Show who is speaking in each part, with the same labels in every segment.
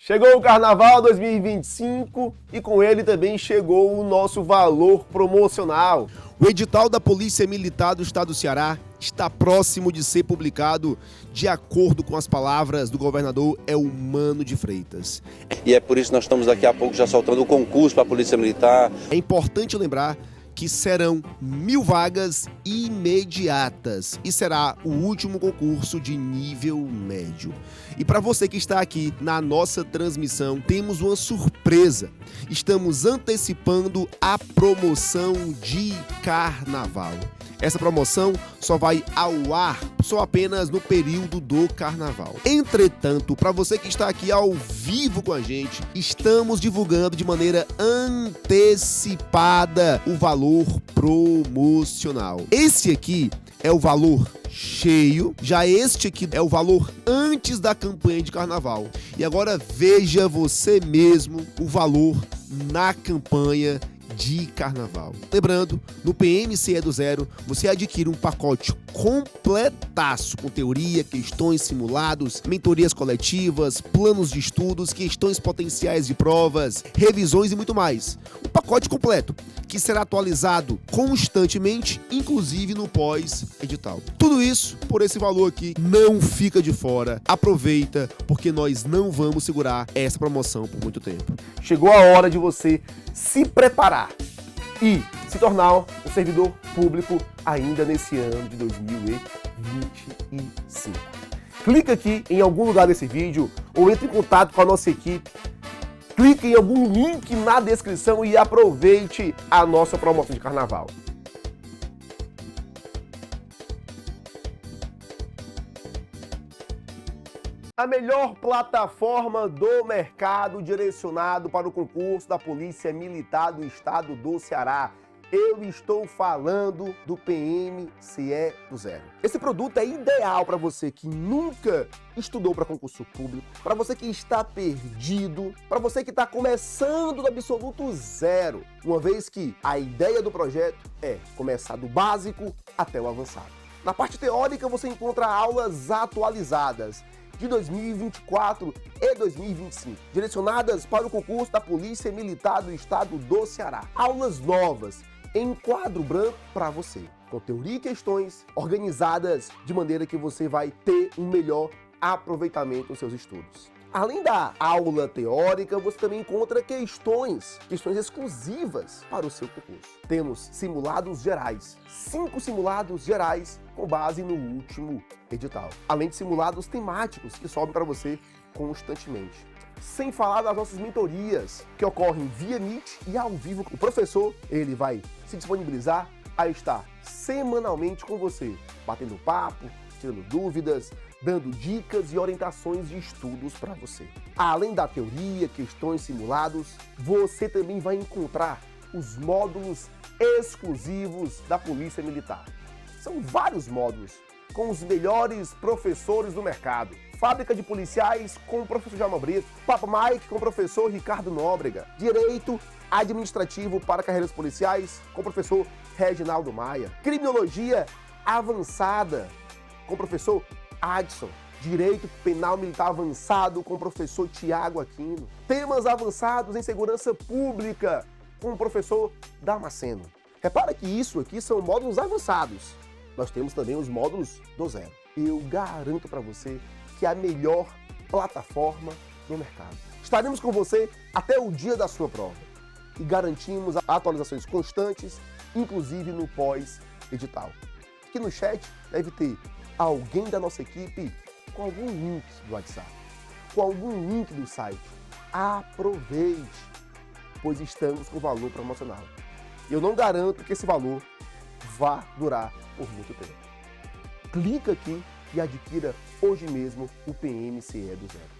Speaker 1: Chegou o Carnaval 2025 e com ele também chegou o nosso valor promocional.
Speaker 2: O edital da Polícia Militar do Estado do Ceará está próximo de ser publicado, de acordo com as palavras do governador Eumano de Freitas.
Speaker 3: E é por isso que nós estamos daqui a pouco já soltando o concurso para a Polícia Militar.
Speaker 2: É importante lembrar que serão 1.000 vagas imediatas e será o último concurso de nível médio. E para você que está aqui na nossa transmissão, temos uma surpresa. Estamos antecipando a promoção de Carnaval. Essa promoção só vai ao ar só apenas no período do Carnaval. Entretanto, para você que está aqui ao vivo com a gente, estamos divulgando de maneira antecipada o valor promocional. Esse aqui é o valor cheio, já este aqui é o valor antes da campanha de Carnaval. E agora veja você mesmo o valor na campanha de Carnaval. Lembrando, no PMCE do Zero, você adquire um pacote completaço com teoria, questões simulados, mentorias coletivas, planos de estudos, questões potenciais de provas, revisões e muito mais. Um pacote completo que será atualizado constantemente, inclusive no pós-edital. Tudo isso por esse valor aqui. Não fica de fora. Aproveita, porque nós não vamos segurar essa promoção por muito tempo.
Speaker 1: Chegou a hora de você se preparar e se tornar um servidor público ainda nesse ano de 2025. Clica aqui em algum lugar desse vídeo ou entre em contato com a nossa equipe. Clique em algum link na descrição e aproveite a nossa promoção de Carnaval. A melhor plataforma do mercado direcionado para o concurso da Polícia Militar do Estado do Ceará. Eu estou falando do PMCE do Zero. Esse produto é ideal para você que nunca estudou para concurso público, para você que está perdido, para você que está começando do absoluto zero, uma vez que a ideia do projeto é começar do básico até o avançado. Na parte teórica você encontra aulas atualizadas de 2024 e 2025, direcionadas para o concurso da Polícia Militar do Estado do Ceará. Aulas novas em quadro branco para você, com teoria e questões organizadas de maneira que você vai ter um melhor aproveitamento nos seus estudos. Além da aula teórica, você também encontra questões exclusivas para o seu concurso. Temos simulados gerais, 5 simulados gerais com base no último edital. Além de simulados temáticos que sobem para você constantemente. Sem falar das nossas mentorias, que ocorrem via Meet e ao vivo. O professor, ele vai se disponibilizar a estar semanalmente com você, batendo papo, tirando dúvidas, dando dicas e orientações de estudos para você. Além da teoria, questões simulados, você também vai encontrar os módulos exclusivos da Polícia Militar. São vários módulos com os melhores professores do mercado. Fábrica de Policiais com o professor Jalma Brito, Papo Mike com o professor Ricardo Nóbrega, Direito Administrativo para Carreiras Policiais com o professor Reginaldo Maia, Criminologia Avançada com o professor Adson, Direito Penal Militar Avançado com o professor Tiago Aquino, Temas Avançados em Segurança Pública com o professor Damasceno. Repara que isso aqui são módulos avançados. Nós temos também os módulos do zero. Eu garanto para você que é a melhor plataforma do mercado. Estaremos com você até o dia da sua prova e garantimos atualizações constantes, inclusive no pós-edital. Aqui no chat deve ter alguém da nossa equipe com algum link do WhatsApp, com algum link do site. Aproveite, pois estamos com valor promocional. Eu não garanto que esse valor vá durar por muito tempo. Clica aqui e adquira hoje mesmo o PMCE do Zero.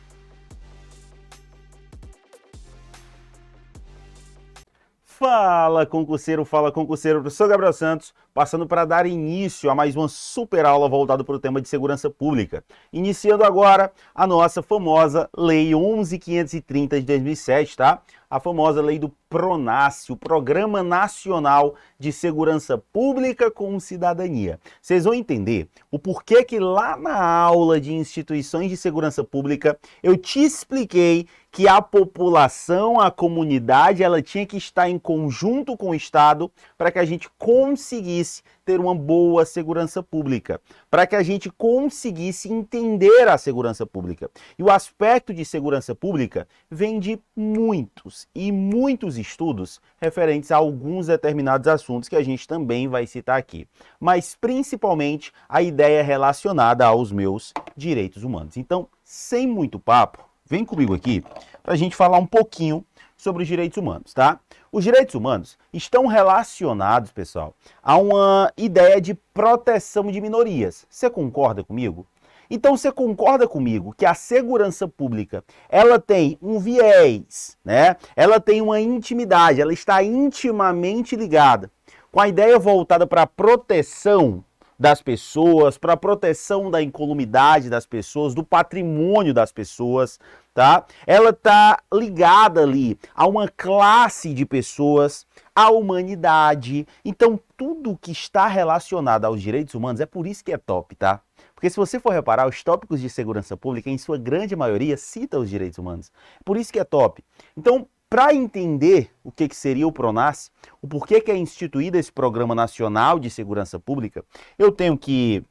Speaker 4: Fala concurseiro, professor Gabriel Santos, passando para dar início a mais uma super aula voltada para o tema de segurança pública. Iniciando agora a nossa famosa Lei 11.530 de 2007, tá? A famosa lei do PRONASSE, o Programa Nacional de Segurança Pública com Cidadania. Vocês vão entender o porquê que lá na aula de instituições de segurança pública eu te expliquei que a população, a comunidade, ela tinha que estar em conjunto com o Estado para que a gente conseguisse ter uma boa segurança pública, para que a gente conseguisse entender a segurança pública. E o aspecto de segurança pública vem de muitos e muitos estudos referentes a alguns determinados assuntos que a gente também vai citar aqui, mas principalmente a ideia relacionada aos meus direitos humanos. Então, sem muito papo, vem comigo aqui para a gente falar um pouquinho sobre os direitos humanos, tá? Os direitos humanos estão relacionados, pessoal, a uma ideia de proteção de minorias. Você concorda comigo? Então, você concorda comigo que a segurança pública, ela tem um viés, né? Ela tem uma intimidade, ela está intimamente ligada com a ideia voltada para a proteção das pessoas, para a proteção da incolumidade das pessoas, do patrimônio das pessoas, tá? Ela está ligada ali a uma classe de pessoas, à humanidade. Então, tudo que está relacionado aos direitos humanos, é por isso que é top, tá? Porque se você for reparar, os tópicos de segurança pública, em sua grande maioria, citam os direitos humanos. É por isso que é top. Então, para entender o que seria o PRONASSE, o porquê que é instituído esse Programa Nacional de Segurança Pública, eu tenho que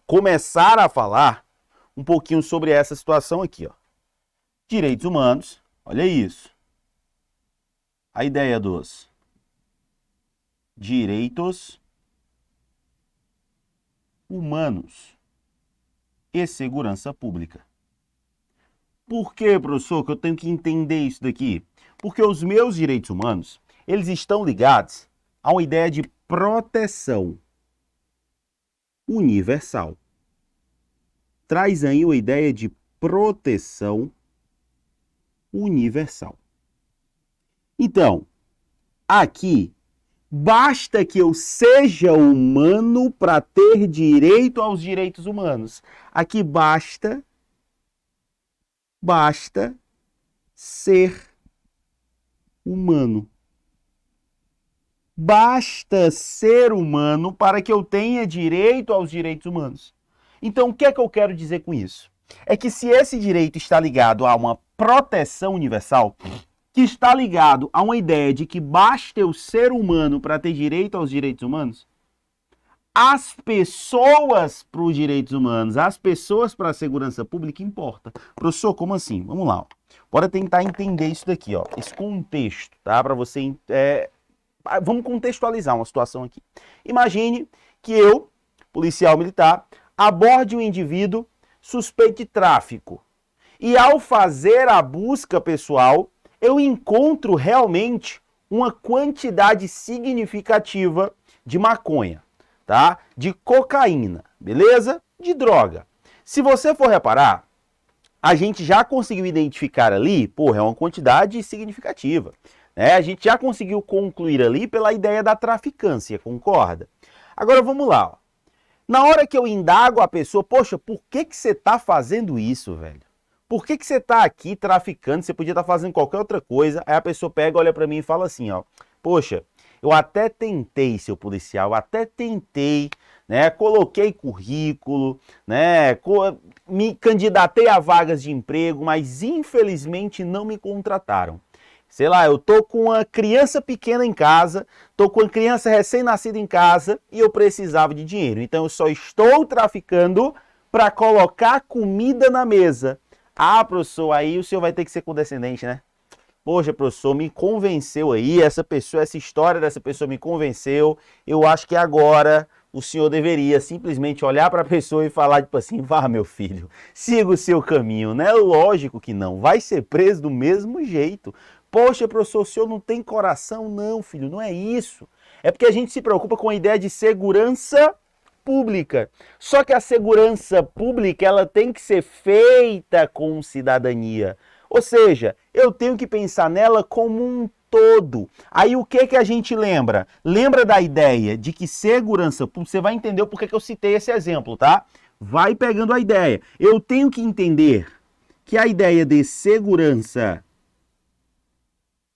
Speaker 4: começar a falar um pouquinho sobre essa situação aqui, ó. Direitos humanos, olha isso. A ideia dos direitos humanos e segurança pública. Por que, professor, que eu tenho que entender isso daqui? Porque os meus direitos humanos, eles estão ligados a uma ideia de proteção universal. Traz aí uma ideia de proteção universal. Então, aqui, basta que eu seja humano para ter direito aos direitos humanos. Aqui basta ser humano. Basta ser humano para que eu tenha direito aos direitos humanos. Então, o que é que eu quero dizer com isso? É que se esse direito está ligado a uma proteção universal, que está ligado a uma ideia de que basta eu ser humano para ter direito aos direitos humanos, as pessoas para os direitos humanos, as pessoas para a segurança pública importa. Professor, como assim? Vamos lá. Ó. Bora tentar entender isso daqui, ó. Esse contexto, tá? Para você... Vamos contextualizar uma situação aqui. Imagine que eu, policial militar, aborde um indivíduo suspeito de tráfico. E ao fazer a busca pessoal, eu encontro realmente uma quantidade significativa de maconha. Tá? De cocaína, beleza? De droga. Se você for reparar, a gente já conseguiu identificar ali, porra, é uma quantidade significativa. Né? A gente já conseguiu concluir ali pela ideia da traficância, concorda? Agora vamos lá. Ó. Na hora que eu indago a pessoa, poxa, por que você tá fazendo isso, velho? Por que você tá aqui traficando? Você podia estar fazendo qualquer outra coisa. Aí a pessoa pega, olha pra mim e fala assim, ó, poxa, eu até tentei, seu policial, até tentei, né? Coloquei currículo, né? Me candidatei a vagas de emprego, mas infelizmente não me contrataram. Sei lá, eu tô com uma criança pequena em casa, tô com uma criança recém-nascida em casa e eu precisava de dinheiro. Então eu só estou traficando para colocar comida na mesa. Ah, professor, aí o senhor vai ter que ser condescendente, né? Poxa, professor, me convenceu aí, essa história dessa pessoa me convenceu. Eu acho que agora o senhor deveria simplesmente olhar para a pessoa e falar, tipo assim, vá, meu filho, siga o seu caminho, né? Lógico que não, vai ser preso do mesmo jeito. Poxa, professor, o senhor não tem coração? Não, filho, não é isso. É porque a gente se preocupa com a ideia de segurança pública. Só que a segurança pública, ela tem que ser feita com cidadania. Ou seja, eu tenho que pensar nela como um todo. Aí o que a gente lembra? Lembra da ideia de que segurança pública, você vai entender o porquê que eu citei esse exemplo, tá? Vai pegando a ideia. Eu tenho que entender que a ideia de segurança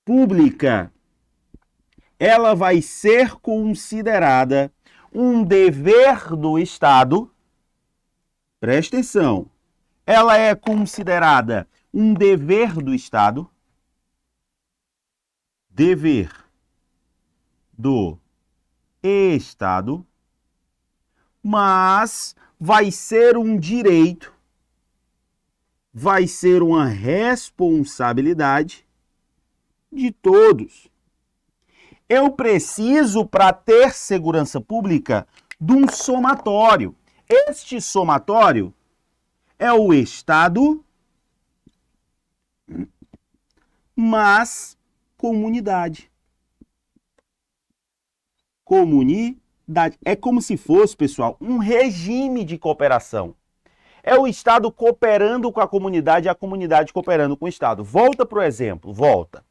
Speaker 4: pública, ela vai ser considerada um dever do Estado. Presta atenção. Ela é considerada um dever do Estado, dever do Estado, mas vai ser um direito, vai ser uma responsabilidade de todos. Eu preciso, para ter segurança pública, de um somatório. Este somatório é o Estado, mas comunidade. Comunidade. É como se fosse, pessoal, um regime de cooperação. É o Estado cooperando com a comunidade e a comunidade cooperando com o Estado. Volta para o exemplo, volta.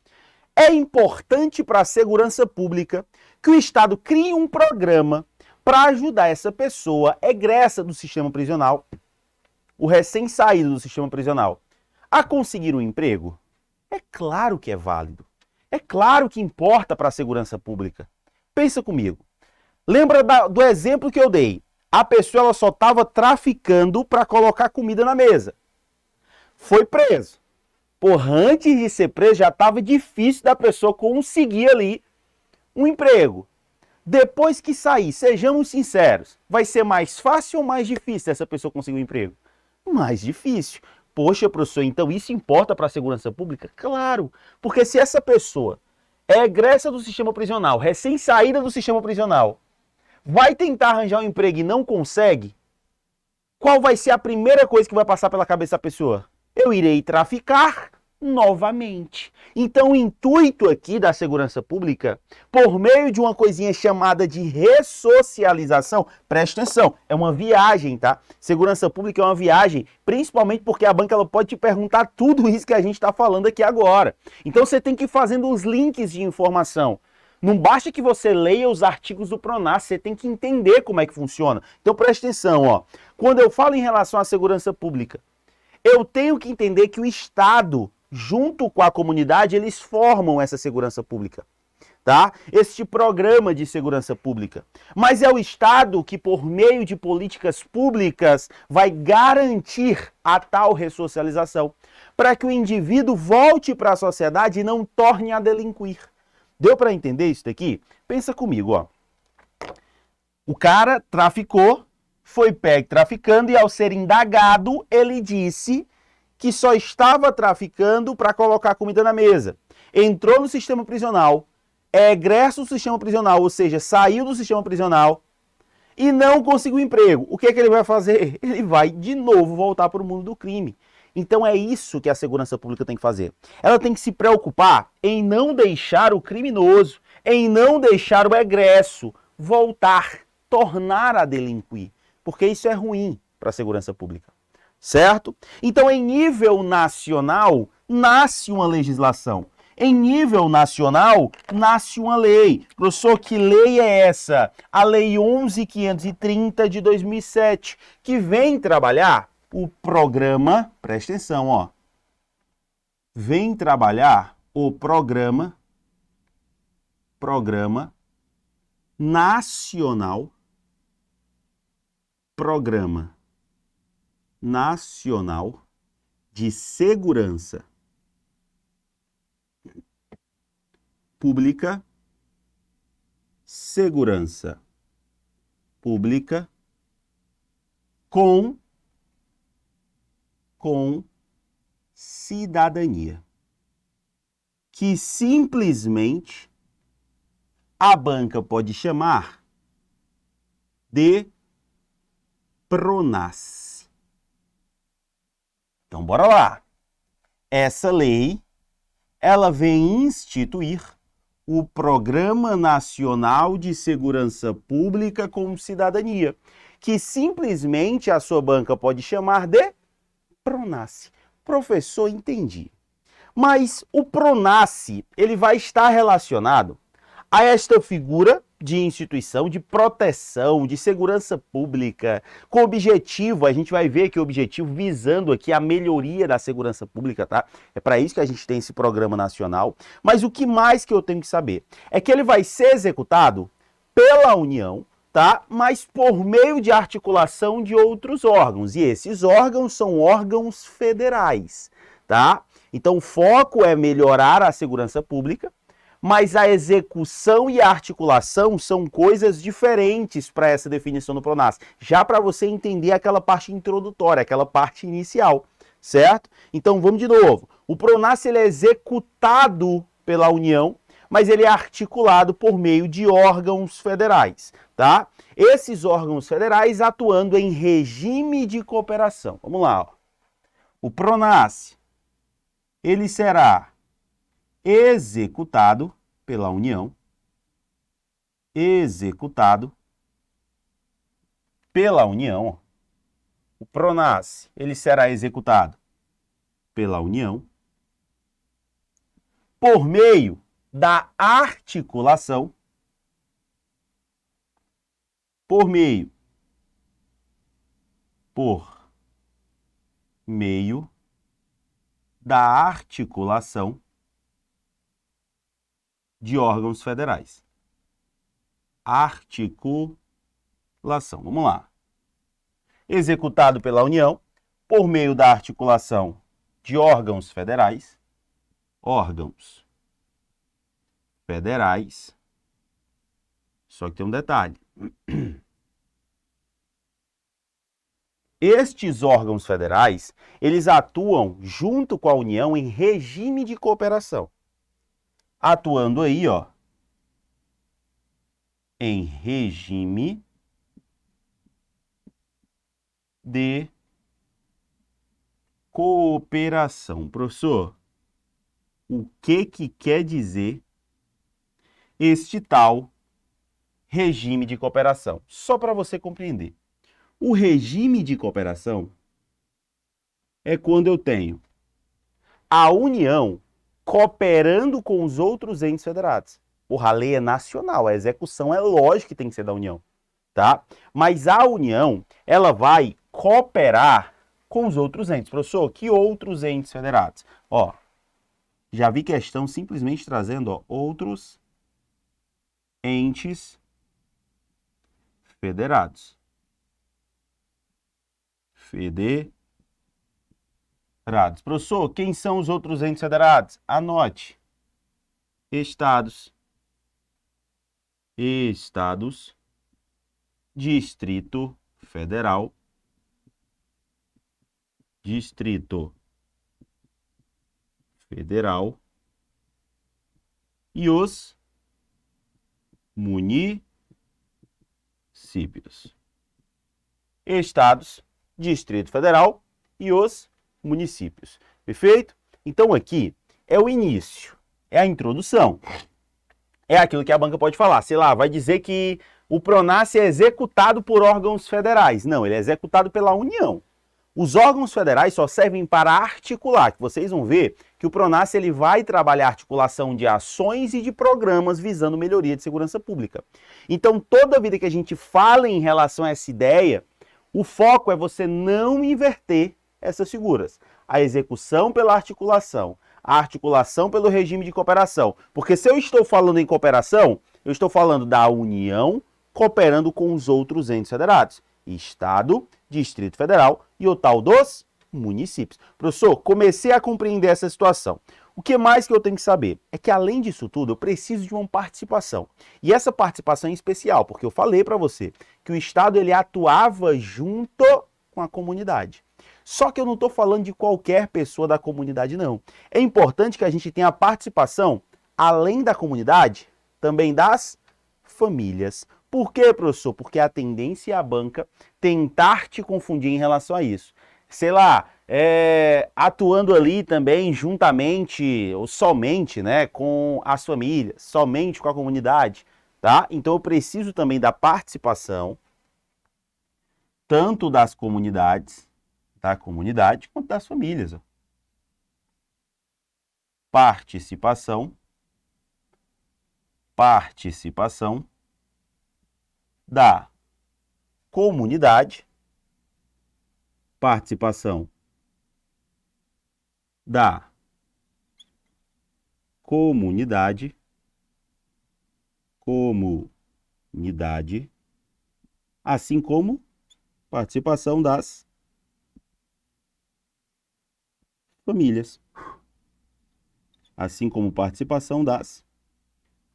Speaker 4: É importante para a segurança pública que o Estado crie um programa para ajudar essa pessoa egressa do sistema prisional, o recém-saído do sistema prisional, a conseguir um emprego. É claro que é válido. É claro que importa para a segurança pública. Pensa comigo. Lembra do exemplo que eu dei? A pessoa ela só estava traficando para colocar comida na mesa. Foi preso. Porra, antes de ser preso já estava difícil da pessoa conseguir ali um emprego. Depois que sair, sejamos sinceros, vai ser mais fácil ou mais difícil essa pessoa conseguir um emprego? Mais difícil. Poxa, professor, então isso importa para a segurança pública? Claro, porque se essa pessoa é egressa do sistema prisional, recém-saída do sistema prisional, vai tentar arranjar um emprego e não consegue, qual vai ser a primeira coisa que vai passar pela cabeça da pessoa? Eu irei traficar novamente. Então, o intuito aqui da segurança pública, por meio de uma coisinha chamada de ressocialização, presta atenção, é uma viagem, tá? Segurança pública é uma viagem, principalmente porque a banca ela pode te perguntar tudo isso que a gente está falando aqui agora. Então, você tem que ir fazendo os links de informação. Não basta que você leia os artigos do Pronas, você tem que entender como é que funciona. Então, presta atenção, ó. Quando eu falo em relação à segurança pública, eu tenho que entender que o Estado, junto com a comunidade, eles formam essa segurança pública, tá? Este programa de segurança pública. Mas é o Estado que, por meio de políticas públicas, vai garantir a tal ressocialização, para que o indivíduo volte para a sociedade e não torne a delinquir. Deu para entender isso daqui? Pensa comigo, ó. O cara traficou, foi pego traficando e ao ser indagado, ele disse que só estava traficando para colocar comida na mesa. Entrou no sistema prisional, é egresso do sistema prisional, ou seja, saiu do sistema prisional e não conseguiu emprego. O que é que ele vai fazer? Ele vai de novo voltar para o mundo do crime. Então é isso que a segurança pública tem que fazer. Ela tem que se preocupar em não deixar o criminoso, em não deixar o egresso voltar, tornar a delinquir, porque isso é ruim para a segurança pública, certo? Então, em nível nacional, nasce uma legislação. Em nível nacional, nasce uma lei. Professor, que lei é essa? A Lei 11.530 de 2007, que vem trabalhar o programa, presta atenção, ó. Vem trabalhar o programa nacional, Programa Nacional de Segurança Pública, Segurança Pública com cidadania, que simplesmente a banca pode chamar de Pronas. Então, bora lá. Essa lei, ela vem instituir o Programa Nacional de Segurança Pública com Cidadania, que simplesmente a sua banca pode chamar de Pronas. Professor, entendi. Mas o Pronas, ele vai estar relacionado a esta figura de instituição de proteção, de segurança pública, com objetivo, a gente vai ver que o objetivo visando aqui a melhoria da segurança pública, tá? É para isso que a gente tem esse programa nacional. Mas o que mais que eu tenho que saber é que ele vai ser executado pela União, tá? Mas por meio de articulação de outros órgãos. E esses órgãos são órgãos federais, tá? Então o foco é melhorar a segurança pública, mas a execução e a articulação são coisas diferentes para essa definição do PRONASSE, já para você entender aquela parte introdutória, aquela parte inicial, certo? Então vamos de novo. O PRONASSE ele é executado pela União, mas ele é articulado por meio de órgãos federais, tá? Esses órgãos federais atuando em regime de cooperação. Vamos lá, ó. O PRONASSE, ele será executado pela União, o PRONASSE, ele será executado pela União por meio da articulação, por meio da articulação de órgãos federais. Articulação. Vamos lá. Executado pela União por meio da articulação de órgãos federais. Órgãos federais. Só que tem um detalhe. Estes órgãos federais, eles atuam junto com a União em regime de cooperação. Atuando aí, ó, em regime de cooperação. Professor, o que quer dizer este tal regime de cooperação? Só para você compreender. O regime de cooperação é quando eu tenho a União cooperando com os outros entes federados. Porra, a lei é nacional, a execução é lógico que tem que ser da União, tá? Mas a União, ela vai cooperar com os outros entes. Professor, que outros entes federados? Ó, já vi questão simplesmente trazendo, ó, outros entes federados. Professor, quem são os outros entes federados? Anote. Estados, Distrito Federal, e os municípios. Estados, Distrito Federal e os municípios. Perfeito? Então aqui é o início, é a introdução. É aquilo que a banca pode falar, sei lá, vai dizer que o PRONASSE é executado por órgãos federais. Não, ele é executado pela União. Os órgãos federais só servem para articular, que vocês vão ver que o PRONASSE ele vai trabalhar a articulação de ações e de programas visando melhoria de segurança pública. Então, toda vida que a gente fala em relação a essa ideia, o foco é você não inverter essas figuras. A execução pela articulação, a articulação pelo regime de cooperação. Porque se eu estou falando em cooperação, eu estou falando da União cooperando com os outros entes federados. Estado, Distrito Federal e o tal dos municípios. Professor, comecei a compreender essa situação. O que mais que eu tenho que saber? É que além disso tudo, eu preciso de uma participação. E essa participação é especial, porque eu falei para você que o Estado ele atuava junto com a comunidade. Só que eu não estou falando de qualquer pessoa da comunidade, não. É importante que a gente tenha a participação, além da comunidade, também das famílias. Por quê, professor? Porque a tendência é a banca tentar te confundir em relação a isso. Sei lá, atuando ali também juntamente ou somente, né, com as famílias, somente com a comunidade, tá? Então eu preciso também da participação tanto das comunidades, da comunidade, quanto das famílias. Ó. Participação da comunidade, participação da comunidade, assim como participação das famílias. assim como participação das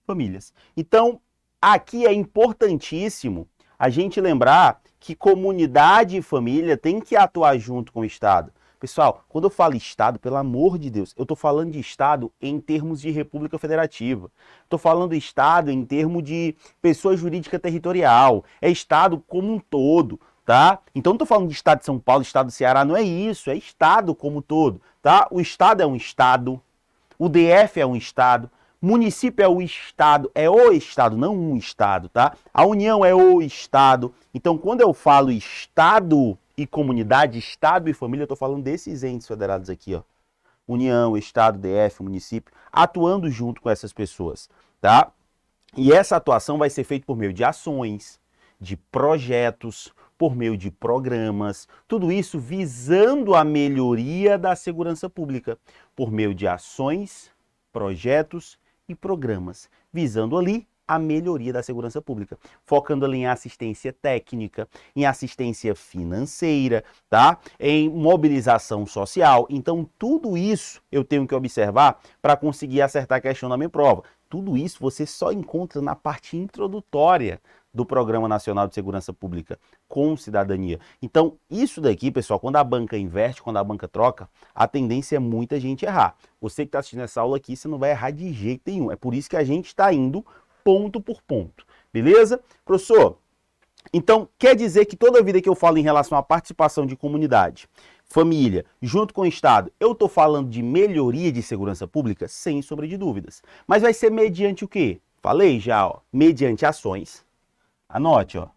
Speaker 4: famílias. Então, aqui é importantíssimo a gente lembrar que comunidade e família tem que atuar junto com o Estado. Pessoal, quando eu falo Estado, pelo amor de Deus, eu estou falando de Estado em termos de República Federativa. Estou falando de Estado em termos de pessoa jurídica territorial. É Estado como um todo, tá? Então não estou falando de Estado de São Paulo, Estado do Ceará, não é isso. É Estado como um todo, tá? O Estado é um Estado, o DF é um Estado, município é o Estado, não um Estado, tá? A União é o Estado. Então, quando eu falo Estado e comunidade, Estado e família, eu estou falando desses entes federados aqui, ó. União, Estado, DF, município, atuando junto com essas pessoas, tá? E essa atuação vai ser feita por meio de ações, de projetos, por meio de programas, tudo isso visando a melhoria da segurança pública, por meio de ações, projetos e programas, visando ali a melhoria da segurança pública, focando ali em assistência técnica, em assistência financeira, tá? Em mobilização social. Então, tudo isso eu tenho que observar para conseguir acertar a questão da minha prova. Tudo isso você só encontra na parte introdutória do Programa Nacional de Segurança Pública com cidadania. Então, isso daqui, pessoal, quando a banca inverte, quando a banca troca, a tendência é muita gente errar. Você que está assistindo essa aula aqui, você não vai errar de jeito nenhum. É por isso que a gente está indo ponto por ponto, beleza? Professor, então quer dizer que toda vida que eu falo em relação à participação de comunidade, família, junto com o Estado, eu estou falando de melhoria de segurança pública? Sem sombra de dúvidas. Mas vai ser mediante o quê? Falei já, ó, mediante ações. Anote, ó.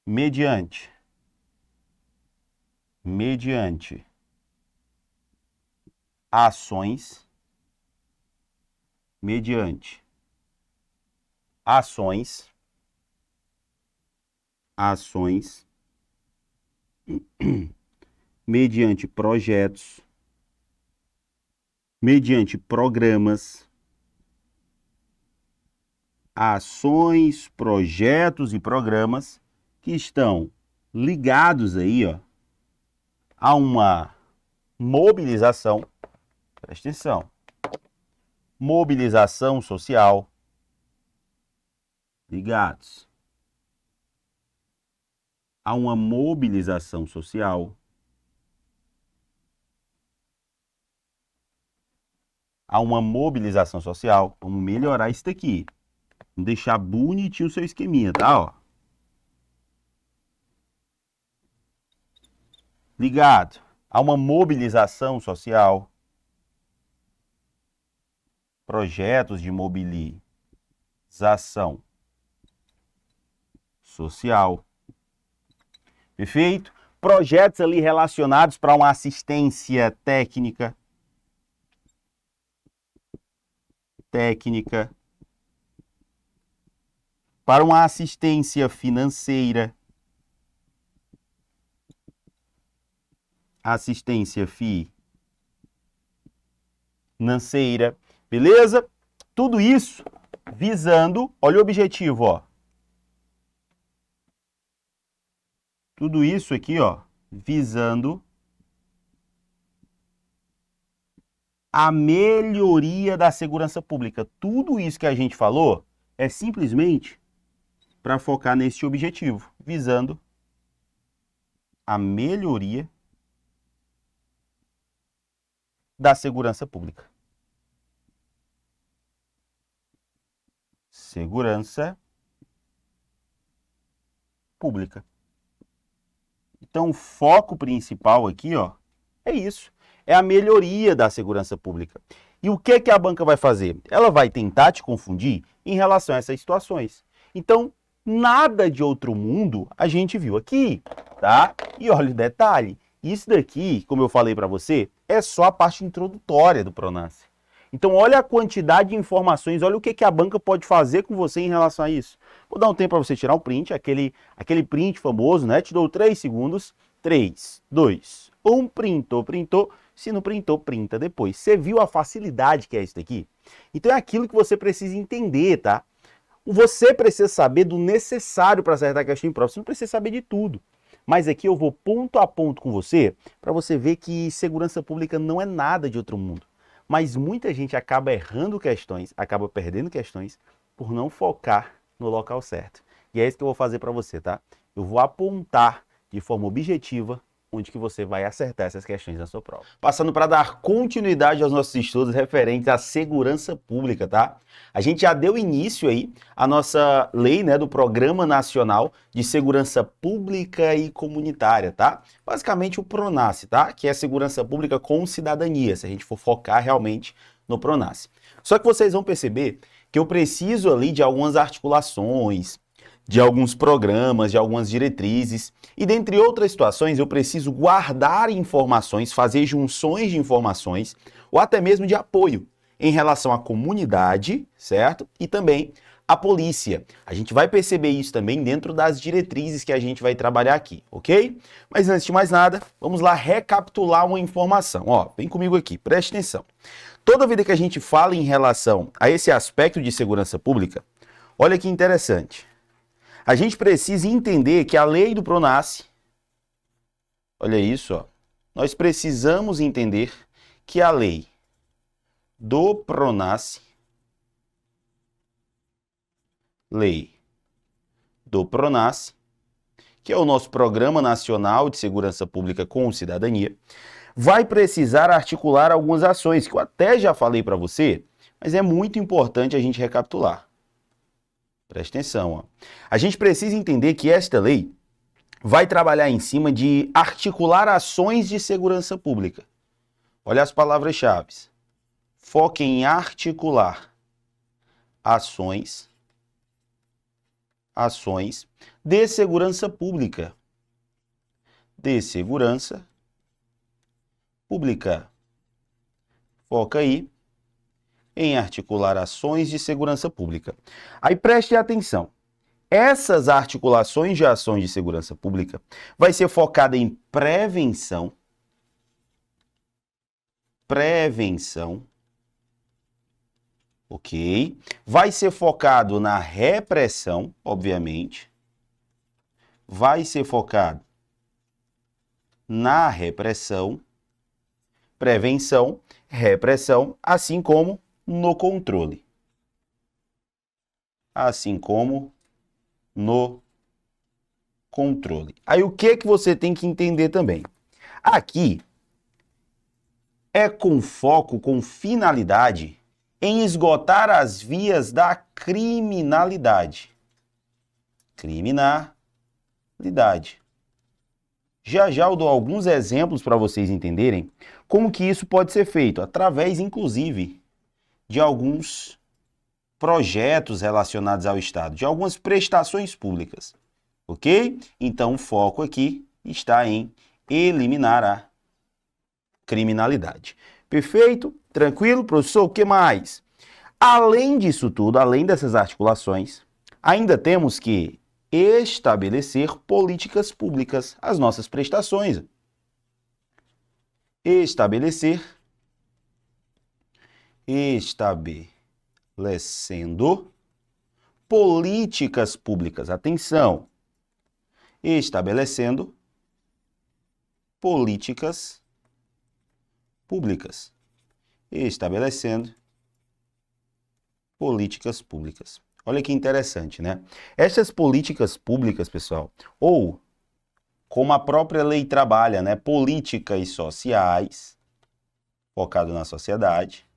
Speaker 4: Mediante ações, mediante ações, mediante projetos, mediante programas, ações, projetos e programas que estão ligados aí, ó, a uma mobilização, presta atenção, mobilização social, ligados a uma mobilização social, vamos melhorar isso daqui, vamos deixar bonitinho o seu esqueminha, tá, ó. Ligado a uma mobilização social, projetos de mobilização social, perfeito? Projetos ali relacionados para uma assistência técnica, para uma assistência financeira, beleza? Tudo isso visando, olha o objetivo, ó. Tudo isso aqui, ó, visando a melhoria da segurança pública. Tudo isso que a gente falou é simplesmente para focar nesse objetivo, visando a melhoria da segurança pública. Segurança pública. Então, o foco principal aqui, ó, é isso. É a melhoria da segurança pública. E o que a banca vai fazer? Ela vai tentar te confundir em relação a essas situações. Então, nada de outro mundo a gente viu aqui, tá? E olha o detalhe, isso daqui, como eu falei para você, é só a parte introdutória do Pronaf. Então, olha a quantidade de informações, olha o que a banca pode fazer com você em relação a isso. Vou dar um tempo para você tirar um print, aquele print famoso, né? Te dou 3 segundos. 3, 2, 1, printou. Se não printou, printa depois. Você viu a facilidade que é isso daqui? Então, é aquilo que você precisa entender, tá? Você precisa saber do necessário para acertar a questão em prova. Você não precisa saber de tudo. Mas aqui eu vou ponto a ponto com você, para você ver que segurança pública não é nada de outro mundo. Mas muita gente acaba errando questões, acaba perdendo questões por não focar no local certo. E é isso que eu vou fazer para você, tá? Eu vou apontar de forma objetiva onde que você vai acertar essas questões na sua prova. Passando para dar continuidade aos nossos estudos referentes à segurança pública, tá? A gente já deu início aí à nossa lei, né, do Programa Nacional de Segurança Pública e Comunitária, tá? Basicamente o PRONASSE, tá? Que é Segurança Pública com Cidadania, se a gente for focar realmente no PRONASSE. Só que vocês vão perceber que eu preciso ali de algumas articulações, de alguns programas, de algumas diretrizes, e dentre outras situações eu preciso guardar informações, fazer junções de informações, ou até mesmo de apoio em relação à comunidade, certo? E também à polícia. A gente vai perceber isso também dentro das diretrizes que a gente vai trabalhar aqui, ok? Mas antes de mais nada, vamos lá recapitular uma informação. Ó, vem comigo aqui, preste atenção. Toda vida que a gente fala em relação a esse aspecto de segurança pública, olha que interessante. A gente precisa entender que a lei do PRONASSE, olha isso, ó, nós precisamos entender que a lei do PRONASSE, que é o nosso Programa Nacional de Segurança Pública com Cidadania, vai precisar articular algumas ações, que eu até já falei para você, mas é muito importante a gente recapitular. Presta atenção, ó. A gente precisa entender que esta lei vai trabalhar em cima de articular ações de segurança pública. Olha as palavras-chave. Foca em articular ações de segurança pública. Foca aí em articular ações de segurança pública. Aí preste atenção. Essas articulações de ações de segurança pública vai ser focada em prevenção, ok? Vai ser focado na repressão, obviamente. Vai ser focado na repressão, prevenção, repressão, assim como no controle. Aí o que você tem que entender também? Aqui é com foco, com finalidade em esgotar as vias da criminalidade. Já eu dou alguns exemplos para vocês entenderem como que isso pode ser feito, através, inclusive, de alguns projetos relacionados ao Estado, de algumas prestações públicas, ok? Então, o foco aqui está em eliminar a criminalidade. Perfeito? Tranquilo, professor? O que mais? Além disso tudo, além dessas articulações, ainda temos que estabelecer políticas públicas, as nossas prestações. Estabelecendo políticas públicas. Atenção! Estabelecendo políticas públicas. Olha que interessante, né? Essas políticas públicas, pessoal, ou como a própria lei trabalha, né? Políticas sociais, focado na sociedade,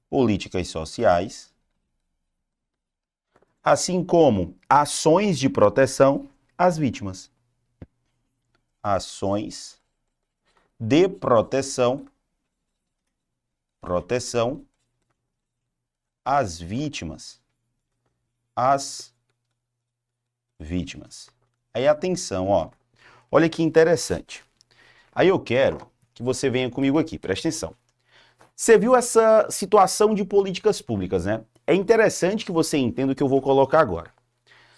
Speaker 4: políticas sociais, assim como ações de proteção às vítimas. Ações de proteção às vítimas. Aí atenção, ó. Olha que interessante. Aí eu quero que você venha comigo aqui, presta atenção. Você viu essa situação de políticas públicas, né? É interessante que você entenda o que eu vou colocar agora.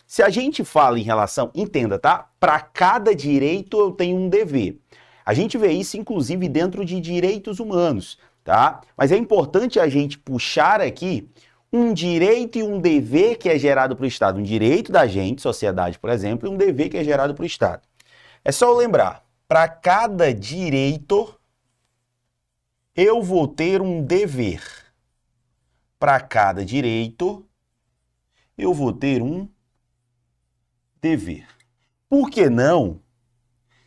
Speaker 4: Se a gente fala em relação, entenda, tá? Para cada direito eu tenho um dever. A gente vê isso, inclusive, dentro de direitos humanos, tá? Mas é importante a gente puxar aqui um direito e um dever que é gerado para o Estado. Um direito da gente, sociedade, por exemplo, e um dever que é gerado para o Estado. É só eu lembrar, para cada direito eu vou ter um dever. Para cada direito, eu vou ter um dever. Por que não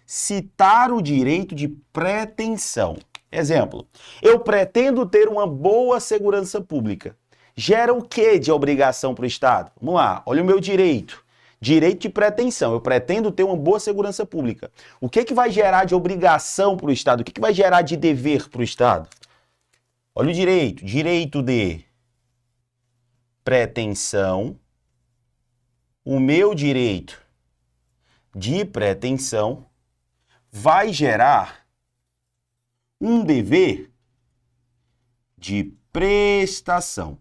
Speaker 4: citar o direito de pretensão? Exemplo, eu pretendo ter uma boa segurança pública. Gera o que de obrigação para o Estado? Vamos lá, olha o meu direito. Direito de pretensão, eu pretendo ter uma boa segurança pública. O que vai gerar de obrigação para o Estado? O que vai gerar de dever para o Estado? Olha o direito, direito de pretensão, o meu direito de pretensão vai gerar um dever de prestação.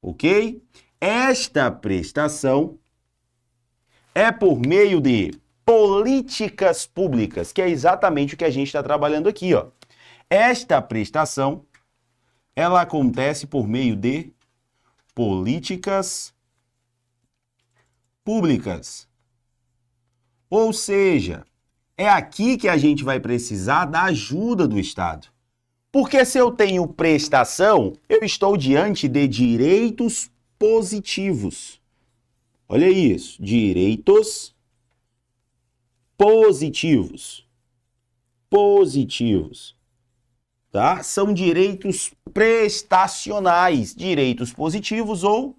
Speaker 4: Ok? Esta prestação é por meio de políticas públicas, que é exatamente o que a gente está trabalhando aqui, ó. Esta prestação, ela acontece por meio de políticas públicas. Ou seja, é aqui que a gente vai precisar da ajuda do Estado. Porque se eu tenho prestação, eu estou diante de direitos positivos. Olha isso, direitos positivos. Positivos. Tá? São direitos prestacionais, direitos positivos ou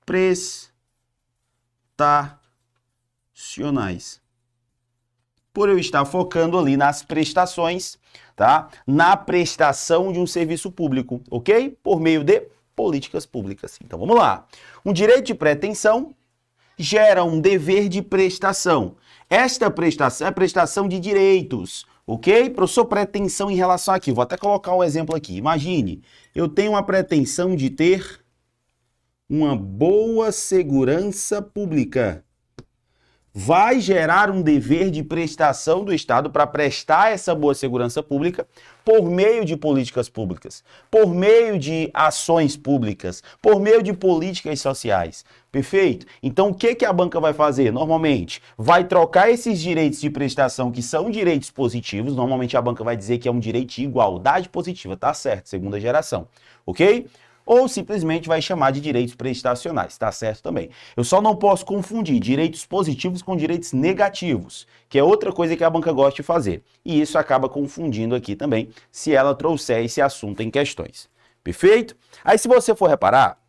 Speaker 4: prestacionais. Por eu estar focando ali nas prestações, tá? Na prestação de um serviço público, ok? Por meio de políticas públicas. Então vamos lá. Um direito de pretensão gera um dever de prestação. Esta prestação é prestação de direitos, ok? Professor, pretensão em relação aqui. Vou até colocar um exemplo aqui. Imagine, eu tenho uma pretensão de ter uma boa segurança pública. Vai gerar um dever de prestação do Estado para prestar essa boa segurança pública por meio de políticas públicas, por meio de ações públicas, por meio de políticas sociais. Perfeito? Então, o que a banca vai fazer? Normalmente, vai trocar esses direitos de prestação, que são direitos positivos. Normalmente, a banca vai dizer que é um direito de igualdade positiva. Tá certo, segunda geração. Ok? Ou simplesmente vai chamar de direitos prestacionais, tá certo também. Eu só não posso confundir direitos positivos com direitos negativos, que é outra coisa que a banca gosta de fazer. E isso acaba confundindo aqui também, se ela trouxer esse assunto em questões. Perfeito? Aí se você for reparar,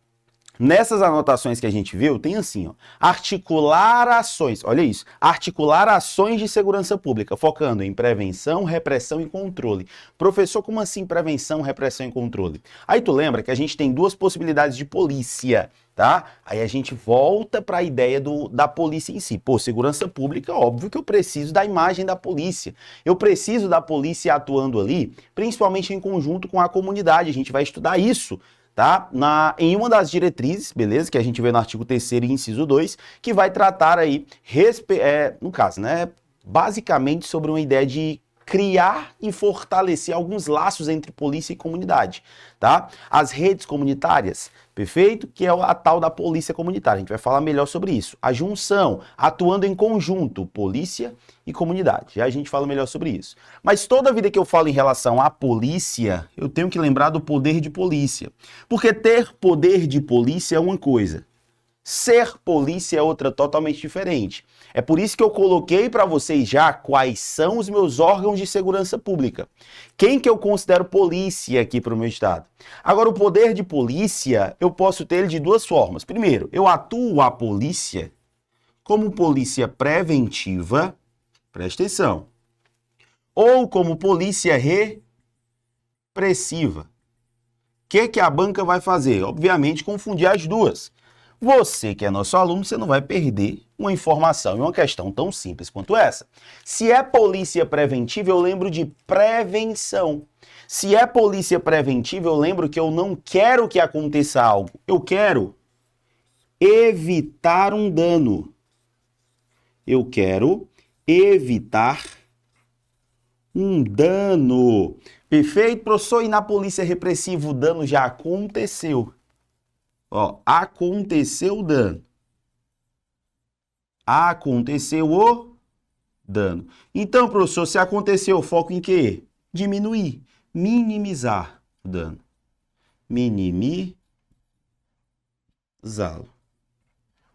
Speaker 4: nessas anotações que a gente viu, tem assim, ó, articular ações, olha isso, articular ações de segurança pública, focando em prevenção, repressão e controle. Professor, como assim prevenção, repressão e controle? Aí tu lembra que a gente tem duas possibilidades de polícia, tá? Aí a gente volta para a ideia da polícia em si. Pô, segurança pública, óbvio que eu preciso da imagem da polícia. Eu preciso da polícia atuando ali, principalmente em conjunto com a comunidade. A gente vai estudar isso, tá? Em uma das diretrizes, beleza? Que a gente vê no artigo 3º e inciso 2, que vai tratar aí, no caso, né? Basicamente sobre uma ideia de criar e fortalecer alguns laços entre polícia e comunidade, tá? As redes comunitárias, perfeito? Que é a tal da polícia comunitária. A gente vai falar melhor sobre isso. A junção, atuando em conjunto, polícia e comunidade. Já a gente fala melhor sobre isso. Mas toda vida que eu falo em relação à polícia, eu tenho que lembrar do poder de polícia. Porque ter poder de polícia é uma coisa. Ser polícia é outra totalmente diferente. É por isso que eu coloquei para vocês já quais são os meus órgãos de segurança pública. Quem que eu considero polícia aqui para o meu estado? Agora, o poder de polícia, eu posso ter ele de duas formas. Primeiro, eu atuo a polícia como polícia preventiva, presta atenção, ou como polícia repressiva. O que a banca vai fazer? Obviamente, confundir as duas. Você que é nosso aluno, você não vai perder uma informação e uma questão tão simples quanto essa. Se é polícia preventiva, eu lembro de prevenção. Se é polícia preventiva, eu lembro que eu não quero que aconteça algo. Eu quero evitar um dano. Eu quero evitar um dano. Perfeito, professor? E na polícia repressiva o dano já aconteceu. Ó, aconteceu o dano. Aconteceu o dano. Então, professor, se aconteceu, foco em quê? diminuir, minimizar o dano. Minimizá-lo.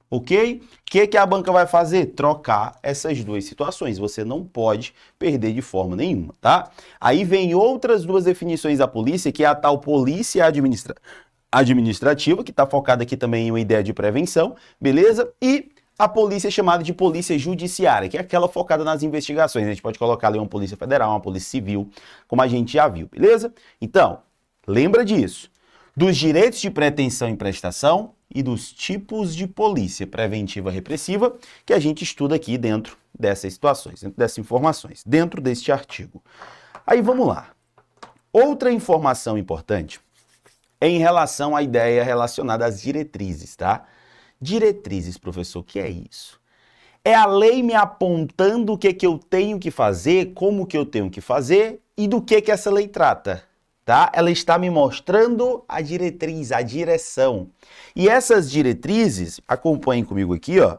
Speaker 4: Ok? O que a banca vai fazer? Trocar essas duas situações. Você não pode perder de forma nenhuma, tá? Aí vem outras duas definições da polícia, que é a tal polícia administrativa, que está focada aqui também em uma ideia de prevenção, beleza? E a polícia chamada de polícia judiciária, que é aquela focada nas investigações. A gente pode colocar ali uma polícia federal, uma polícia civil, como a gente já viu, beleza? Então, lembra disso. Dos direitos de pretensão e prestação e dos tipos de polícia preventiva repressiva que a gente estuda aqui dentro dessas situações, dentro dessas informações, dentro deste artigo. Aí vamos lá. Outra informação importante é em relação à ideia relacionada às diretrizes, tá? Diretrizes, professor, o que é isso? É a lei me apontando o que eu tenho que fazer, como que eu tenho que fazer e do que essa lei trata. Tá? Ela está me mostrando a diretriz, a direção. E essas diretrizes, acompanhem comigo aqui, ó,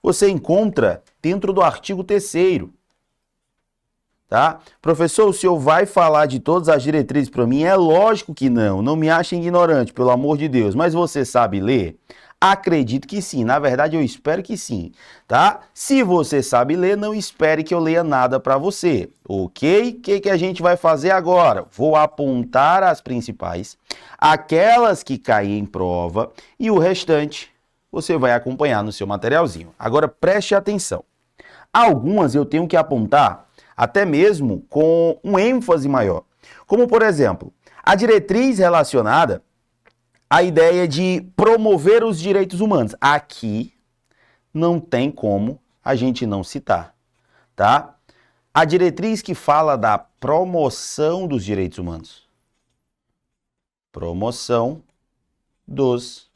Speaker 4: você encontra dentro do artigo 3º. Tá? Professor, o senhor vai falar de todas as diretrizes para mim? É lógico que não, não me achem ignorante, pelo amor de Deus, mas você sabe ler? Acredito que sim, na verdade eu espero que sim, tá? Se você sabe ler, não espere que eu leia nada para você, ok? O que a gente vai fazer agora? Vou apontar as principais, aquelas que caem em prova e o restante você vai acompanhar no seu materialzinho. Agora preste atenção, algumas eu tenho que apontar até mesmo com um ênfase maior, como por exemplo, a diretriz relacionada a ideia de promover os direitos humanos. Aqui não tem como a gente não citar, tá? A diretriz que fala da promoção dos direitos humanos. Promoção dos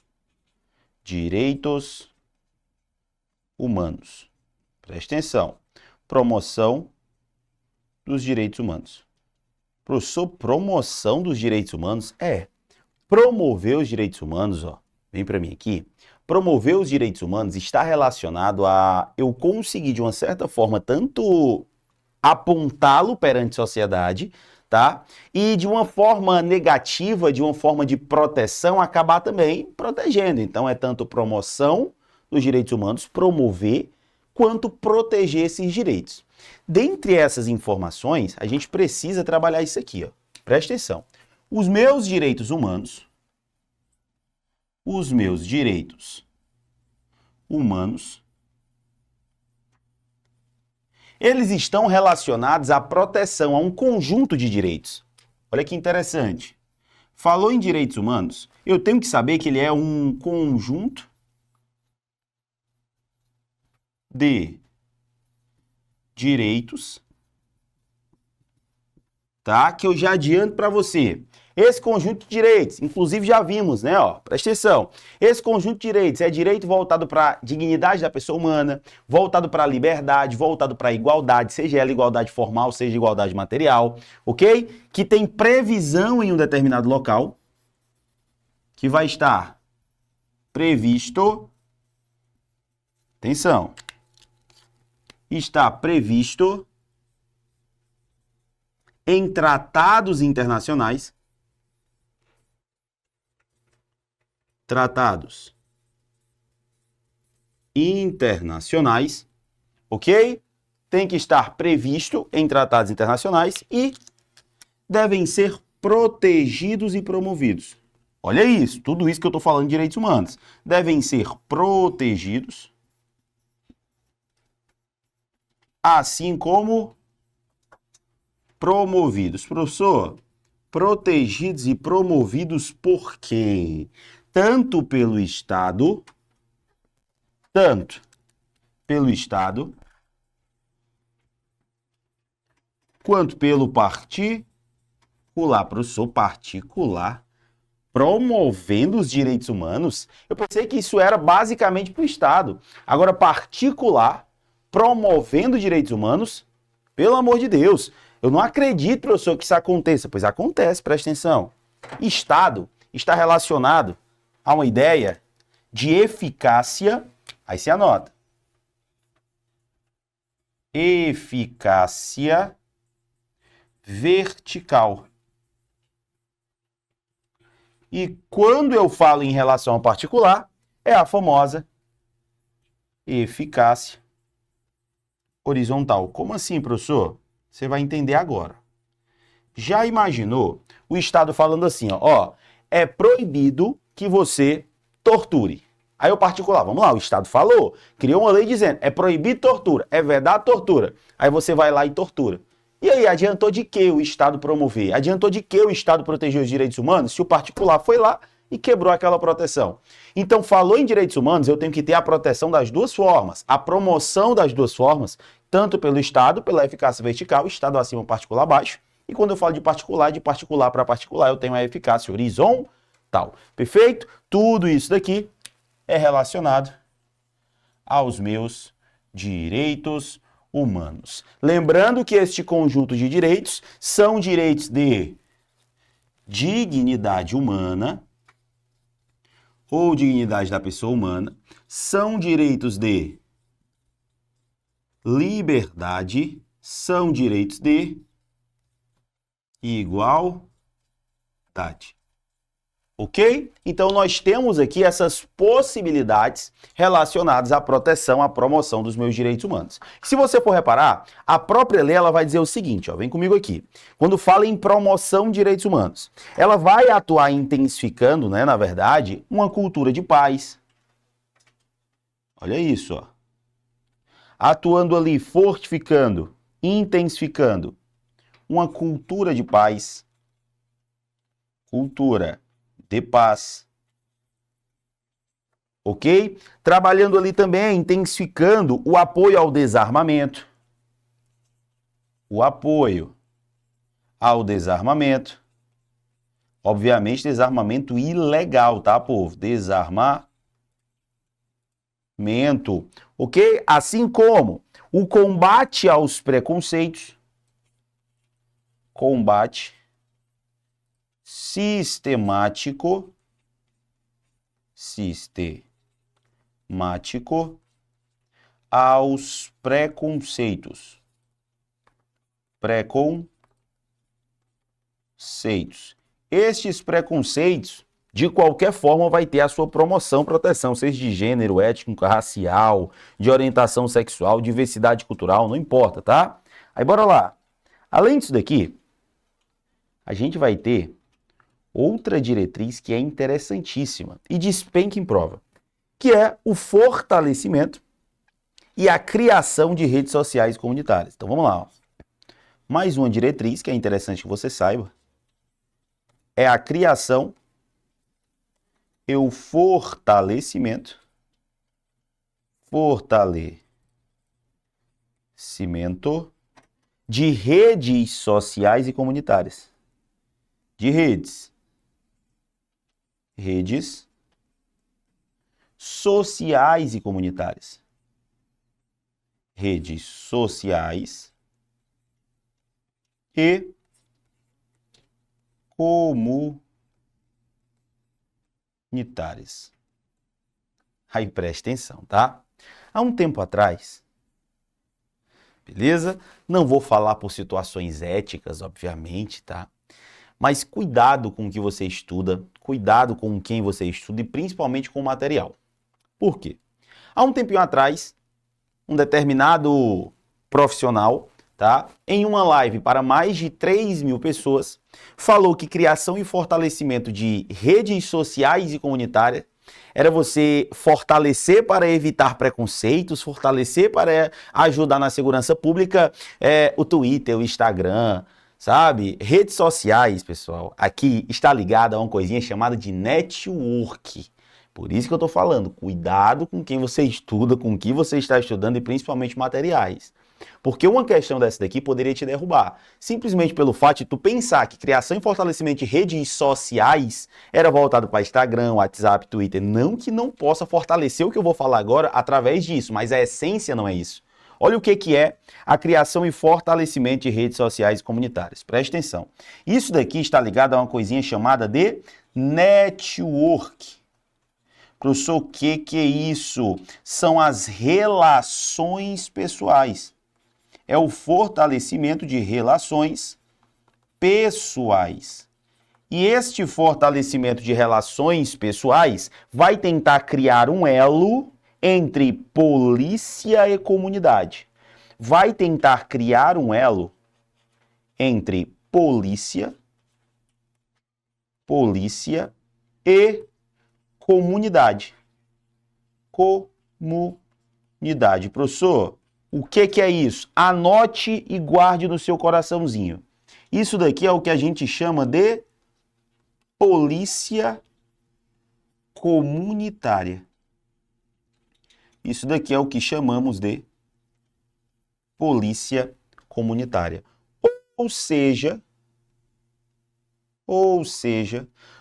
Speaker 4: direitos humanos. Preste atenção. Promoção dos direitos humanos. Professor, promoção dos direitos humanos? Promover os direitos humanos, ó, vem para mim aqui, promover os direitos humanos está relacionado a eu conseguir, de uma certa forma, tanto apontá-lo perante a sociedade, tá? E de uma forma negativa, de uma forma de proteção, acabar também protegendo. Então, é tanto promoção dos direitos humanos, promover, quanto proteger esses direitos. Dentre essas informações, a gente precisa trabalhar isso aqui, ó. Presta atenção. Os meus direitos humanos, eles estão relacionados à proteção, a um conjunto de direitos. Olha que interessante. Falou em direitos humanos, eu tenho que saber que ele é um conjunto de direitos, tá? Que eu já adianto para você. Esse conjunto de direitos, inclusive já vimos, né? Ó, presta atenção. Esse conjunto de direitos é direito voltado para a dignidade da pessoa humana, voltado para a liberdade, voltado para a igualdade, seja ela igualdade formal, seja igualdade material, ok? Que tem previsão em um determinado local, que vai estar previsto, atenção, está previsto em tratados internacionais, ok? Tem que estar previsto em tratados internacionais e devem ser protegidos e promovidos. Olha isso, tudo isso que eu estou falando de direitos humanos. Devem ser protegidos, assim como promovidos. Professor, protegidos e promovidos por quem? Tanto pelo Estado, quanto pelo particular. Professor, particular, promovendo os direitos humanos? Eu pensei que isso era basicamente para o Estado. Agora, particular, promovendo direitos humanos? Pelo amor de Deus, eu não acredito, professor, que isso aconteça. Pois acontece, presta atenção. Estado está relacionado a uma ideia de eficácia, aí você anota. Eficácia vertical. E quando eu falo em relação ao particular, é a famosa eficácia horizontal. Como assim, professor? Você vai entender agora. Já imaginou o Estado falando assim, ó, é proibido que você torture. Aí o particular, vamos lá, o Estado falou, criou uma lei dizendo, é proibido tortura, é vedado tortura. Aí você vai lá e tortura. E aí, adiantou de que o Estado promover? Adiantou de que o Estado proteger os direitos humanos se o particular foi lá e quebrou aquela proteção? Então, falou em direitos humanos, eu tenho que ter a proteção das duas formas, a promoção das duas formas, tanto pelo Estado, pela eficácia vertical, Estado acima, particular abaixo, e quando eu falo de particular para particular, eu tenho a eficácia horizontal. Perfeito? Tudo isso daqui é relacionado aos meus direitos humanos. Lembrando que este conjunto de direitos são direitos de dignidade humana ou dignidade da pessoa humana, são direitos de liberdade, são direitos de igualdade. Ok? Então, nós temos aqui essas possibilidades relacionadas à proteção, à promoção dos meus direitos humanos. Se você for reparar, a própria lei ela vai dizer o seguinte, ó, vem comigo aqui. Quando fala em promoção de direitos humanos, ela vai atuar intensificando, né, na verdade, uma cultura de paz. Olha isso, ó. Atuando ali, fortificando, intensificando uma cultura de paz. Cultura de paz, ok? Trabalhando ali também, intensificando o apoio ao desarmamento. O apoio ao desarmamento. Obviamente, desarmamento ilegal, tá, povo? Desarmamento, ok? Assim como o combate aos preconceitos. Combate sistemático aos preconceitos. Estes preconceitos, de qualquer forma, vai ter a sua promoção, proteção, seja de gênero, étnico, racial, de orientação sexual, diversidade cultural, não importa, tá? Aí bora lá. Além disso daqui, a gente vai ter outra diretriz que é interessantíssima e despenca em prova, que é o fortalecimento e a criação de redes sociais comunitárias. Então vamos lá. Ó. Mais uma diretriz que é interessante que você saiba é a criação e o fortalecimento de redes sociais e comunitárias. De redes sociais e comunitárias. Redes sociais e comunitárias. Aí preste atenção, tá? Há um tempo atrás, beleza? Não vou falar por situações éticas, obviamente, tá? Mas cuidado com o que você estuda, cuidado com quem você estuda e principalmente com o material. Por quê? Há um tempinho atrás, um determinado profissional, tá, em uma live para mais de 3.000 pessoas, falou que criação e fortalecimento de redes sociais e comunitárias era você fortalecer para evitar preconceitos, fortalecer para ajudar na segurança pública, o Twitter, o Instagram, sabe? Redes sociais, pessoal, aqui está ligado a uma coisinha chamada de network. Por isso que eu estou falando, cuidado com quem você estuda, com o que você está estudando e principalmente materiais. Porque uma questão dessa daqui poderia te derrubar. Simplesmente pelo fato de tu pensar que criação e fortalecimento de redes sociais era voltado para Instagram, WhatsApp, Twitter. Não que não possa fortalecer o que eu vou falar agora através disso, mas a essência não é isso. Olha o que é a criação e fortalecimento de redes sociais comunitárias. Preste atenção. Isso daqui está ligado a uma coisinha chamada de network. Professor, o que é isso? São as relações pessoais. É o fortalecimento de relações pessoais. E este fortalecimento de relações pessoais vai tentar criar um elo entre polícia e comunidade. Vai tentar criar um elo entre polícia e comunidade. Comunidade. Professor, o que é isso? Anote e guarde no seu coraçãozinho. Isso daqui é o que a gente chama de polícia comunitária. Isso daqui é o que chamamos de polícia comunitária. Ou seja,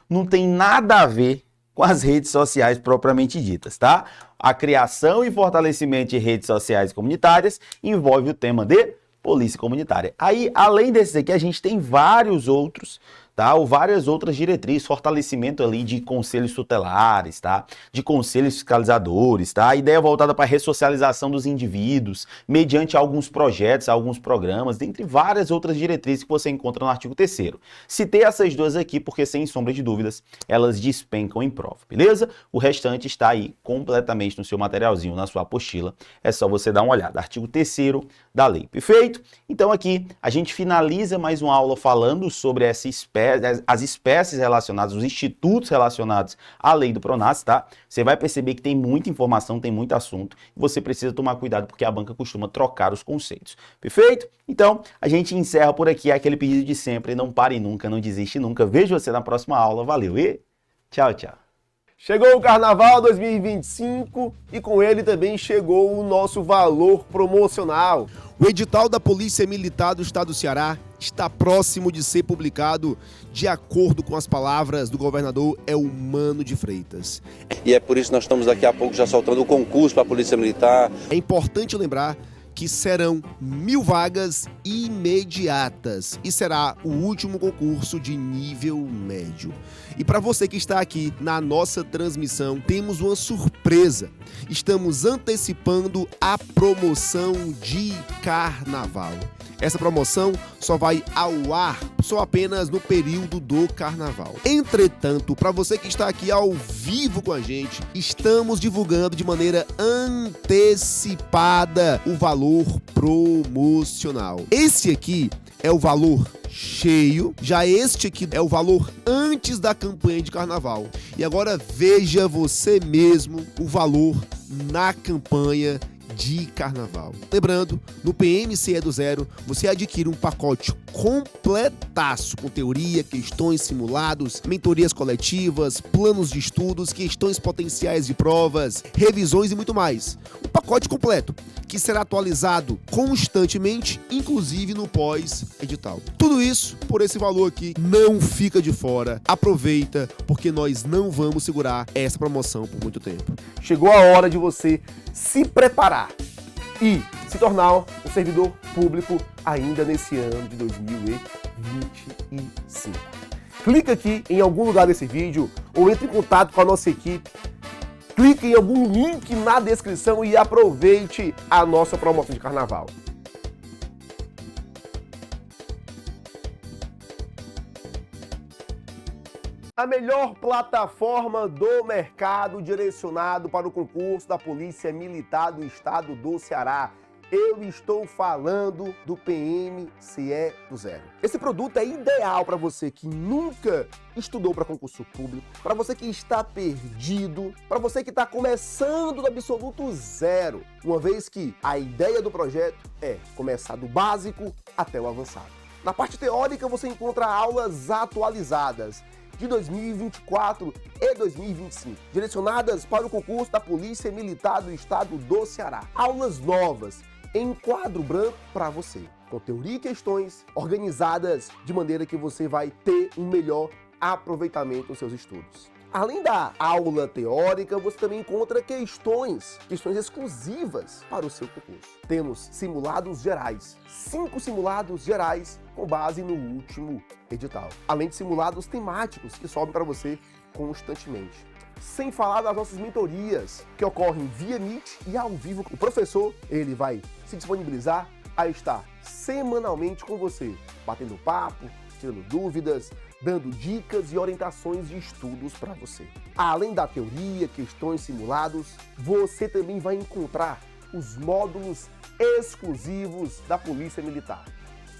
Speaker 4: não tem nada a ver com as redes sociais propriamente ditas, tá? A criação e fortalecimento de redes sociais comunitárias envolve o tema de polícia comunitária. Aí, além desses aqui, a gente tem vários outros, tá? Ou várias outras diretrizes, fortalecimento ali de conselhos tutelares, tá? De conselhos fiscalizadores, tá? A ideia voltada para a ressocialização dos indivíduos, mediante alguns projetos, alguns programas, dentre várias outras diretrizes que você encontra no artigo 3º. Citei essas duas aqui porque, sem sombra de dúvidas, elas despencam em prova, beleza? O restante está aí completamente no seu materialzinho, na sua apostila. É só você dar uma olhada. Artigo 3º da lei. Perfeito? Então aqui a gente finaliza mais uma aula falando sobre essa as espécies relacionadas, os institutos relacionados à lei do PRONAS, tá? Você vai perceber que tem muita informação, tem muito assunto, e você precisa tomar cuidado porque a banca costuma trocar os conceitos. Perfeito? Então, a gente encerra por aqui aquele pedido de sempre, não pare nunca, não desiste nunca. Vejo você na próxima aula, valeu e tchau, tchau.
Speaker 1: Chegou o Carnaval 2025 e com ele também chegou o nosso valor promocional.
Speaker 2: O edital da Polícia Militar do Estado do Ceará está próximo de ser publicado, de acordo com as palavras do governador Eumano de Freitas.
Speaker 3: E é por isso que nós estamos daqui a pouco já soltando o concurso para a Polícia Militar.
Speaker 2: É importante lembrar que serão 1.000 vagas imediatas e será o último concurso de nível médio. E para você que está aqui na nossa transmissão, temos uma surpresa. Estamos antecipando a promoção de carnaval. Essa promoção só vai ao ar só apenas no período do carnaval. Entretanto, para você que está aqui ao vivo com a gente, estamos divulgando de maneira antecipada o valor promocional. Esse aqui é o valor cheio, já este aqui é o valor antes da campanha de carnaval. E agora veja você mesmo o valor na campanha de carnaval. Lembrando, no PMCE do Zero, você adquire um pacote completaço com teoria, questões, simulados, mentorias coletivas, planos de estudos, questões potenciais de provas, revisões e muito mais. Um pacote completo que será atualizado constantemente, inclusive no pós-edital. Tudo isso por esse valor aqui. Não fica de fora. Aproveita, porque nós não vamos segurar essa promoção por muito tempo.
Speaker 1: Chegou a hora de você se preparar e se tornar um servidor público ainda nesse ano de 2025. Clica aqui em algum lugar desse vídeo ou entre em contato com a nossa equipe. Clique em algum link na descrição e aproveite a nossa promoção de carnaval. A melhor plataforma do mercado direcionado para o concurso da Polícia Militar do Estado do Ceará. Eu estou falando do PMCE do Zero. Esse produto é ideal para você que nunca estudou para concurso público, para você que está perdido, para você que está começando do absoluto zero, uma vez que a ideia do projeto é começar do básico até o avançado. Na parte teórica você encontra aulas atualizadas de 2024 e 2025, direcionadas para o concurso da Polícia Militar do Estado do Ceará. Aulas novas em quadro branco para você, com teoria e questões organizadas de maneira que você vai ter um melhor aproveitamento dos seus estudos. Além da aula teórica, você também encontra questões exclusivas para o seu concurso. Temos simulados gerais, 5 simulados gerais com base no último edital, além de simulados temáticos que sobem para você constantemente. Sem falar das nossas mentorias, que ocorrem via Meet e ao vivo. O professor, ele vai se disponibilizar a estar semanalmente com você, batendo papo, tirando dúvidas, dando dicas e orientações de estudos para você. Além da teoria, questões simulados, você também vai encontrar os módulos exclusivos da Polícia Militar.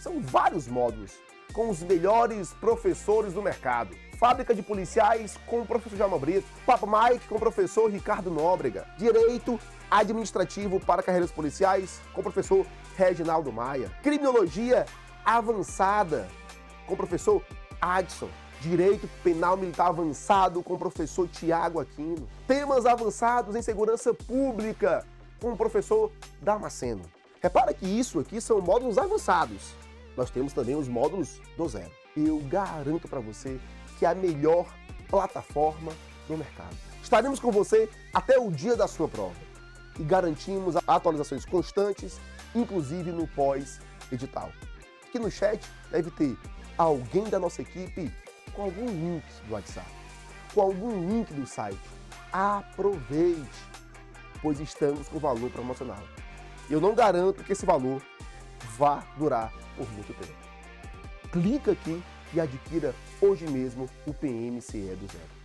Speaker 1: São vários módulos, com os melhores professores do mercado. Fábrica de Policiais com o professor Jalma Brito, Papo Mike com o professor Ricardo Nóbrega, Direito Administrativo para Carreiras Policiais com o professor Reginaldo Maia, Criminologia Avançada com o professor Adson, Direito Penal Militar Avançado com o professor Tiago Aquino, Temas Avançados em Segurança Pública com o professor Damasceno. Repara que isso aqui são módulos avançados. Nós temos também os módulos do zero. Eu garanto para você que é a melhor plataforma do mercado. Estaremos com você até o dia da sua prova e garantimos atualizações constantes, inclusive no pós-edital. Aqui no chat deve ter alguém da nossa equipe com algum link do WhatsApp, com algum link do site. Aproveite, pois estamos com valor promocional. Eu não garanto que esse valor vá durar por muito tempo. Clica aqui e adquira hoje mesmo o PMCE do zero.